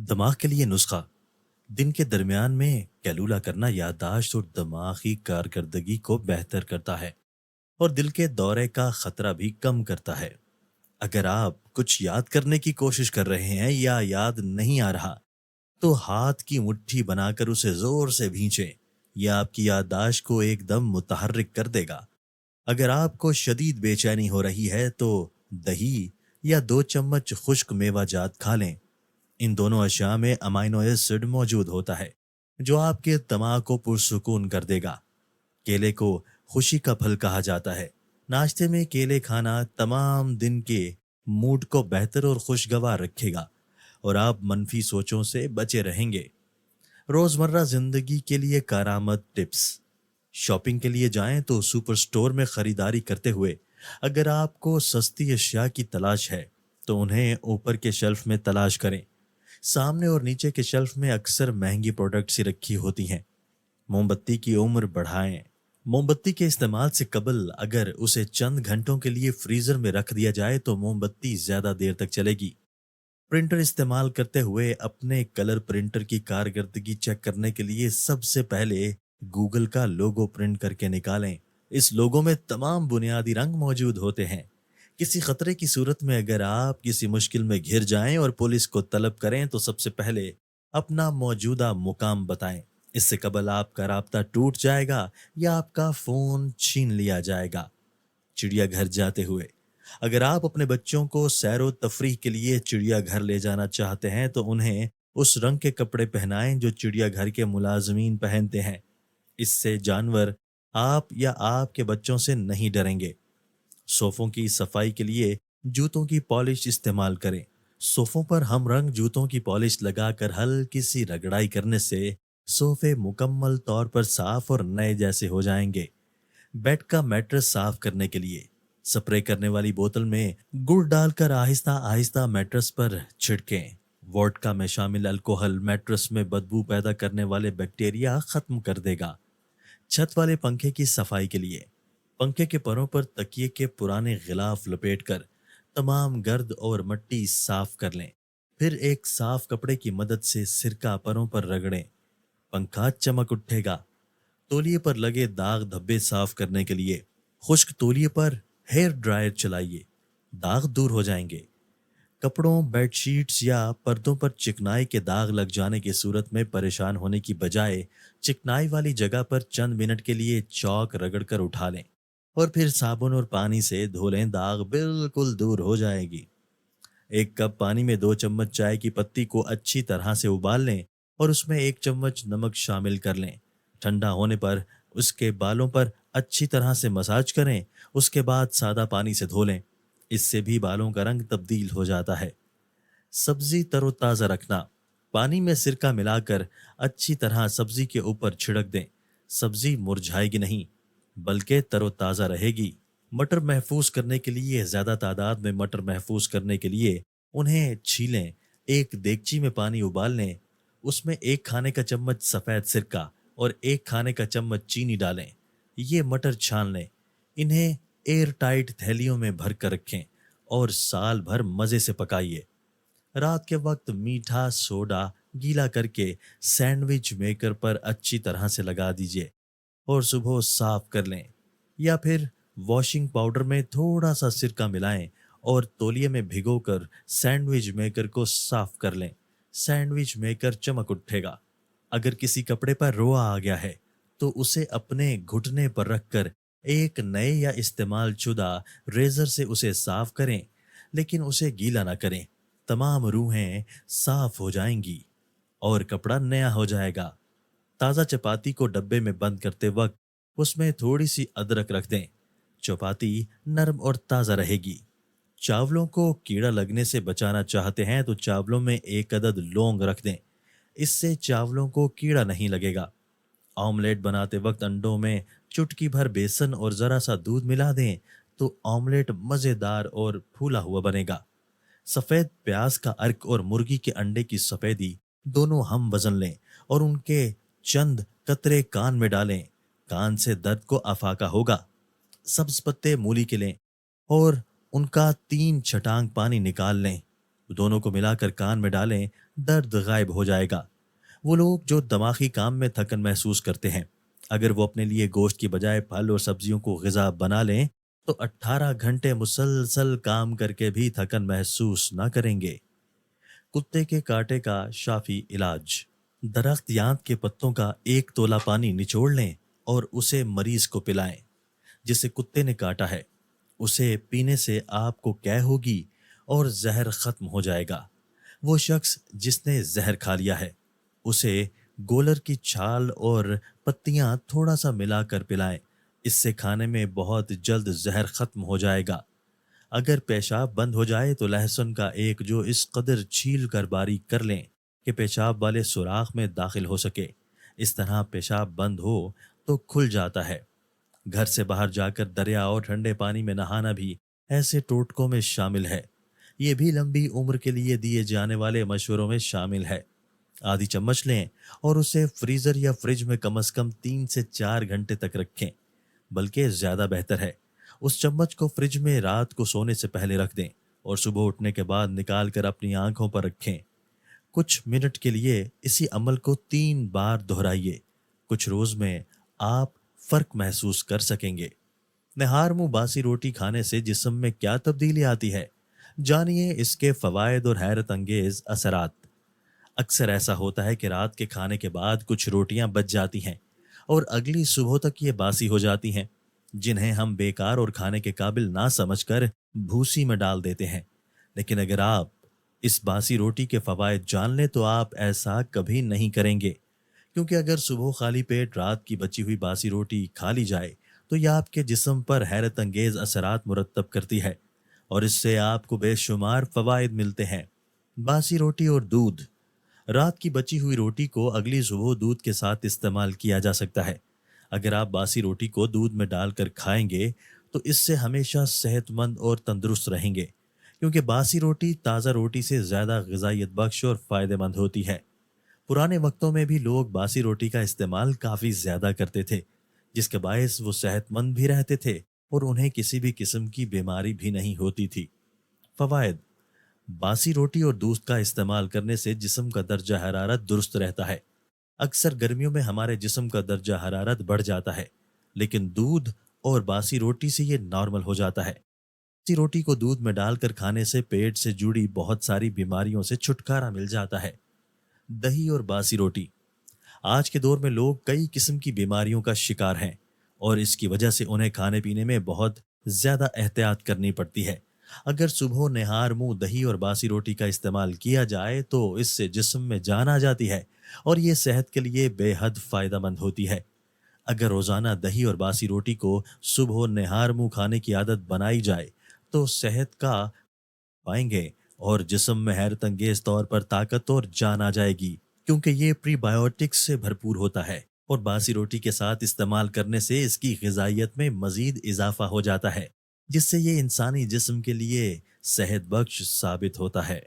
دماغ کے لیے نسخہ: دن کے درمیان میں کیلولا کرنا یادداشت اور دماغی کارکردگی کو بہتر کرتا ہے اور دل کے دورے کا خطرہ بھی کم کرتا ہے۔ اگر آپ کچھ یاد کرنے کی کوشش کر رہے ہیں یا یاد نہیں آ رہا، تو ہاتھ کی مٹھی بنا کر اسے زور سے بھینچیں۔ یہ آپ کی یادداشت کو ایک دم متحرک کر دے گا۔ اگر آپ کو شدید بے چینی ہو رہی ہے تو دہی یا 2 چمچ خشک میوہ جات کھا لیں۔ ان دونوں اشیاء میں امائنو ایسڈ موجود ہوتا ہے جو آپ کے دماغ کو پرسکون کر دے گا۔ کیلے کو خوشی کا پھل کہا جاتا ہے۔ ناشتے میں کیلے کھانا تمام دن کے موڈ کو بہتر اور خوشگوار رکھے گا اور آپ منفی سوچوں سے بچے رہیں گے۔ روزمرہ زندگی کے لیے کارآمد ٹپس: شاپنگ کے لیے جائیں تو سپر سٹور میں خریداری کرتے ہوئے اگر آپ کو سستی اشیاء کی تلاش ہے تو انہیں اوپر کے شیلف میں تلاش کریں۔ سامنے اور نیچے کے شیلف میں اکثر مہنگی پروڈکٹس ہی رکھی ہوتی ہیں۔ موم بتی کی عمر بڑھائیں: موم بتی کے استعمال سے قبل اگر اسے چند گھنٹوں کے لیے فریزر میں رکھ دیا جائے تو موم بتی زیادہ دیر تک چلے گی۔ پرنٹر استعمال کرتے ہوئے اپنے کلر پرنٹر کی کارکردگی چیک کرنے کے لیے سب سے پہلے گوگل کا لوگو پرنٹ کر کے نکالیں۔ اس لوگو میں تمام بنیادی رنگ موجود ہوتے ہیں۔ کسی خطرے کی صورت میں اگر آپ کسی مشکل میں گھر جائیں اور پولیس کو طلب کریں تو سب سے پہلے اپنا موجودہ مقام بتائیں۔ اس سے قبل آپ کا رابطہ ٹوٹ جائے گا یا آپ کا فون چھین لیا جائے گا۔ چڑیا گھر جاتے ہوئے اگر آپ اپنے بچوں کو سیر و تفریح کے لیے چڑیا گھر لے جانا چاہتے ہیں تو انہیں اس رنگ کے کپڑے پہنائیں جو چڑیا گھر کے ملازمین پہنتے ہیں۔ اس سے جانور آپ یا آپ کے بچوں سے نہیں ڈریں گے۔ صوفوں کی صفائی کے لیے جوتوں کی پالش استعمال کریں۔ صوفوں پر ہم رنگ جوتوں کی پالش لگا کر ہلکی سی رگڑائی کرنے سے صوفے مکمل طور پر صاف اور نئے جیسے ہو جائیں گے۔ بیڈ کا میٹرس صاف کرنے کے لیے سپرے کرنے والی بوتل میں گڑ ڈال کر آہستہ آہستہ میٹرس پر چھڑکیں۔ ووڈکا میں شامل الکوہل میٹرس میں بدبو پیدا کرنے والے بیکٹیریا ختم کر دے گا۔ چھت والے پنکھے کی صفائی کے لیے پنکھے کے پروں پر تکیے کے پرانے غلاف لپیٹ کر تمام گرد اور مٹی صاف کر لیں۔ پھر ایک صاف کپڑے کی مدد سے سرکہ پروں پر رگڑیں۔ پنکھا چمک اٹھے گا۔ تولیے پر لگے داغ دھبے صاف کرنے کے لیے خشک تولیے پر ہیئر ڈرائر چلائیے، داغ دور ہو جائیں گے۔ کپڑوں، بیڈ شیٹس یا پردوں پر چکنائی کے داغ لگ جانے کی صورت میں پریشان ہونے کی بجائے چکنائی والی جگہ پر چند منٹ کے لیے چاک رگڑ کر اٹھا لیں اور پھر صابن اور پانی سے دھو لیں، داغ بالکل دور ہو جائے گی۔ ایک کپ پانی میں 2 چمچ چائے کی پتی کو اچھی طرح سے ابال لیں اور اس میں 1 چمچ نمک شامل کر لیں۔ ٹھنڈا ہونے پر اس کے بالوں پر اچھی طرح سے مساج کریں، اس کے بعد سادہ پانی سے دھو لیں۔ اس سے بھی بالوں کا رنگ تبدیل ہو جاتا ہے۔ سبزی تر و تازہ رکھنا: پانی میں سرکہ ملا کر اچھی طرح سبزی کے اوپر چھڑک دیں۔ سبزی مرجھائے گی نہیں بلکہ تر و تازہ رہے گی۔ مٹر محفوظ کرنے کے لیے زیادہ تعداد میں مٹر محفوظ کرنے کے لیے انہیں چھیلیں۔ ایک دیگچی میں پانی ابال لیں، اس میں 1 کھانے کا چمچ سفید سرکہ اور 1 کھانے کا چمچ چینی ڈالیں۔ یہ مٹر چھان لیں، انہیں ایئر ٹائٹ تھیلیوں میں بھر کر رکھیں اور سال بھر مزے سے پکائیے۔ رات کے وقت میٹھا سوڈا گیلا کر کے سینڈوچ میکر پر اچھی طرح سے لگا دیجیے اور صبح صاف کر لیں، یا پھر واشنگ پاؤڈر میں تھوڑا سا سرکہ ملائیں اور تولیے میں بھگو کر سینڈوچ میکر کو صاف کر لیں۔ سینڈوچ میکر چمک اٹھے گا۔ اگر کسی کپڑے پر روا آ گیا ہے تو اسے اپنے گھٹنے پر رکھ کر ایک نئے یا استعمال شدہ ریزر سے اسے صاف کریں، لیکن اسے گیلا نہ کریں۔ تمام روحیں صاف ہو جائیں گی اور کپڑا نیا ہو جائے گا۔ تازہ چپاتی کو ڈبے میں بند کرتے وقت اس میں تھوڑی سی ادرک رکھ دیں۔ چپاتی نرم اور تازہ رہے گی۔ چاولوں کو کیڑا لگنے سے بچانا چاہتے ہیں تو چاولوں میں 1 عدد لونگ رکھ دیں، اس سے چاولوں کو کیڑا نہیں لگے گا۔ آملیٹ بناتے وقت انڈوں میں چٹکی بھر بیسن اور ذرا سا دودھ ملا دیں تو آملیٹ مزیدار اور پھولا ہوا بنے گا۔ سفید پیاز کا ارک اور مرغی کے انڈے کی سفیدی دونوں ہم وزن لیں اور ان کے چند قطرے کان میں ڈالیں۔ کان سے درد کو افاقہ ہوگا۔ سبز پتے مولی کے لیں اور ان کا 3 چھٹانک پانی نکال لیں، دونوں کو ملا کر کان میں ڈالیں۔ درد غائب ہو جائے گا۔ وہ لوگ جو دماغی کام میں تھکن محسوس کرتے ہیں، اگر وہ اپنے لیے گوشت کی بجائے پھل اور سبزیوں کو غذا بنا لیں تو 18 گھنٹے مسلسل کام کر کے بھی تھکن محسوس نہ کریں گے۔ کتے کے کاٹے کا شافی علاج: درخت یانت کے پتوں کا 1 تولہ پانی نچوڑ لیں اور اسے مریض کو پلائیں۔ جسے کتے نے کاٹا ہے اسے پینے سے آپ کو قے ہوگی اور زہر ختم ہو جائے گا۔ وہ شخص جس نے زہر کھا لیا ہے اسے گولر کی چھال اور پتیاں تھوڑا سا ملا کر پلائیں۔ اس سے کھانے میں بہت جلد زہر ختم ہو جائے گا۔ اگر پیشاب بند ہو جائے تو لہسن کا ایک جو اس قدر چھیل کر باریک کر لیں کہ پیشاب والے سوراخ میں داخل ہو سکے۔ اس طرح پیشاب بند ہو تو کھل جاتا ہے۔ گھر سے باہر جا کر دریا اور ٹھنڈے پانی میں نہانا بھی ایسے ٹوٹکوں میں شامل ہے۔ یہ بھی لمبی عمر کے لیے دیے جانے والے مشوروں میں شامل ہے۔ آدھی چمچ لیں اور اسے فریزر یا فریج میں کم از کم 3 سے 4 گھنٹے تک رکھیں، بلکہ زیادہ بہتر ہے اس چمچ کو فریج میں رات کو سونے سے پہلے رکھ دیں اور صبح اٹھنے کے بعد نکال کر اپنی آنکھوں پر رکھیں۔ کچھ منٹ کے لیے اسی عمل کو 3 بار دہرائیے۔ کچھ روز میں آپ فرق محسوس کر سکیں گے۔ نہار منہ باسی روٹی کھانے سے جسم میں کیا تبدیلی آتی ہے، جانیے اس کے فوائد اور حیرت انگیز اثرات۔ اکثر ایسا ہوتا ہے کہ رات کے کھانے کے بعد کچھ روٹیاں بچ جاتی ہیں اور اگلی صبح تک یہ باسی ہو جاتی ہیں، جنہیں ہم بیکار اور کھانے کے قابل نہ سمجھ کر بھوسی میں ڈال دیتے ہیں۔ لیکن اگر آپ اس باسی روٹی کے فوائد جان لیں تو آپ ایسا کبھی نہیں کریں گے، کیونکہ اگر صبح خالی پیٹ رات کی بچی ہوئی باسی روٹی کھا لی جائے تو یہ آپ کے جسم پر حیرت انگیز اثرات مرتب کرتی ہے اور اس سے آپ کو بے شمار فوائد ملتے ہیں۔ باسی روٹی اور دودھ: رات کی بچی ہوئی روٹی کو اگلی صبح دودھ کے ساتھ استعمال کیا جا سکتا ہے۔ اگر آپ باسی روٹی کو دودھ میں ڈال کر کھائیں گے تو اس سے ہمیشہ صحت مند اور تندرست رہیں گے، کیونکہ باسی روٹی تازہ روٹی سے زیادہ غذائیت بخش اور فائدہ مند ہوتی ہے۔ پرانے وقتوں میں بھی لوگ باسی روٹی کا استعمال کافی زیادہ کرتے تھے، جس کے باعث وہ صحت مند بھی رہتے تھے اور انہیں کسی بھی قسم کی بیماری بھی نہیں ہوتی تھی۔ فوائد: باسی روٹی اور دودھ کا استعمال کرنے سے جسم کا درجہ حرارت درست رہتا ہے۔ اکثر گرمیوں میں ہمارے جسم کا درجہ حرارت بڑھ جاتا ہے، لیکن دودھ اور باسی روٹی سے یہ نارمل ہو جاتا ہے۔ باسی روٹی کو دودھ میں ڈال کر کھانے سے پیٹ سے جڑی بہت ساری بیماریوں سے چھٹکارا مل جاتا ہے۔ دہی اور باسی روٹی: آج کے دور میں لوگ کئی قسم کی بیماریوں کا شکار ہیں اور اس کی وجہ سے انہیں کھانے پینے میں بہت زیادہ احتیاط کرنی پڑتی ہے۔ اگر صبح نہار منہ دہی اور باسی روٹی کا استعمال کیا جائے تو اس سے جسم میں جان آ جاتی ہے اور یہ صحت کے لیے بے حد فائدہ مند ہوتی ہے۔ اگر روزانہ دہی اور باسی روٹی کو صبح نہار منہ کھانے کی عادت بنائی جائے تو صحت کا پائیں گے اور جسم میں حیرت انگیز طور پر طاقت اور جان آ جائے گی، کیونکہ یہ پری بائیوٹکس سے بھرپور ہوتا ہے اور باسی روٹی کے ساتھ استعمال کرنے سے اس کی غذائیت میں مزید اضافہ ہو جاتا ہے، جس سے یہ انسانی جسم کے لیے صحت بخش ثابت ہوتا ہے۔